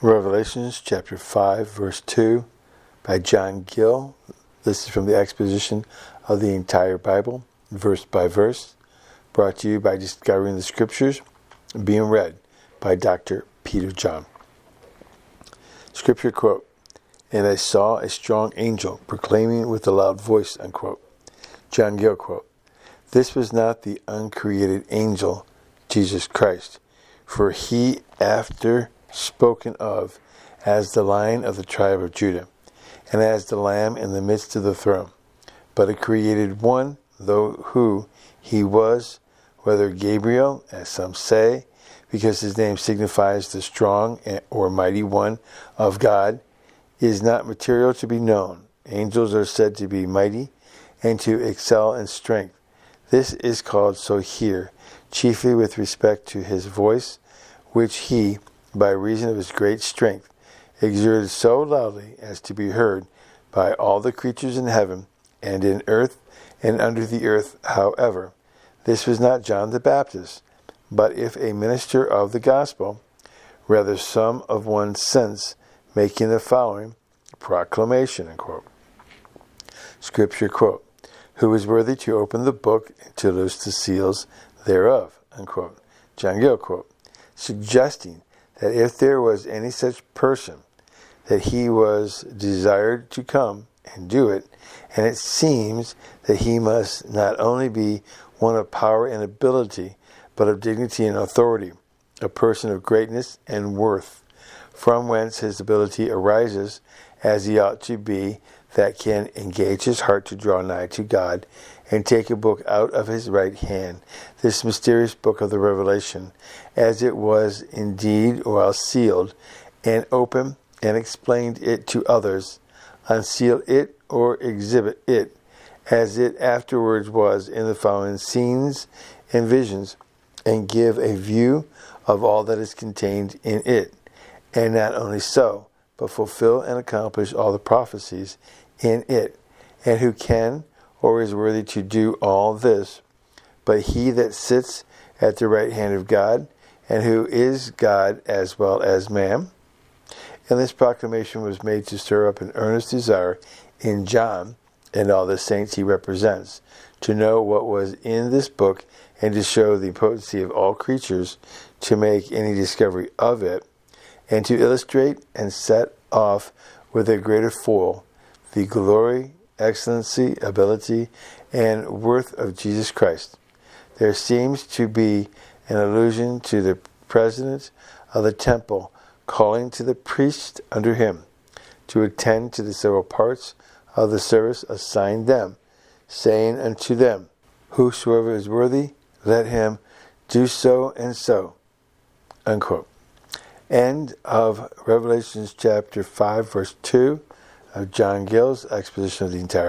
Revelations chapter 5, verse 2 by John Gill. This is from the Exposition of the entire Bible, verse by verse, brought to you by Discovering the Scriptures, being read by Dr. Peter John. Scripture quote, "And I saw a strong angel proclaiming with a loud voice," unquote. John Gill quote, "This was not the uncreated angel, Jesus Christ, for he after spoken of as the Lion of the tribe of Judah, and as the Lamb in the midst of the throne, but a created one, though who he was, whether Gabriel, as some say, because his name signifies the strong or mighty one of God, is not material to be known. Angels are said to be mighty and to excel in strength. This is called so here, chiefly with respect to his voice, which he, by reason of his great strength, exerted so loudly as to be heard by all the creatures in heaven and in earth and under the earth. However, this was not John the Baptist, but if a minister of the gospel, rather some of one's sense, making the following proclamation," unquote. Scripture quote, "Who is worthy to open the book and to loose the seals thereof," unquote. John Gill quote, suggesting that if there was any such person, that he was desired to come and do it, and it seems that he must not only be one of power and ability, but of dignity and authority, a person of greatness and worth, from whence his ability arises, as he ought to be, that can engage his heart to draw nigh to God, and take a book out of his right hand, this mysterious book of the Revelation, as it was indeed while sealed, and open and explained it to others, unseal it or exhibit it, as it afterwards was in the following scenes and visions, and give a view of all that is contained in it, and not only so, but fulfill and accomplish all the prophecies in it, and who can or is worthy to do all this, but he that sits at the right hand of God, and who is God as well as man?" And this proclamation was made to stir up an earnest desire in John and all the saints he represents, to know what was in this book, and to show the potency of all creatures to make any discovery of it, and to illustrate and set off with a greater foil the glory, excellency, ability, and worth of Jesus Christ. There seems to be an allusion to the president of the temple calling to the priests under him to attend to the several parts of the service assigned them, saying unto them, "Whosoever is worthy, let him do so and so," unquote. End of Revelations chapter 5, verse 2 of John Gill's Exposition of the entire Bible.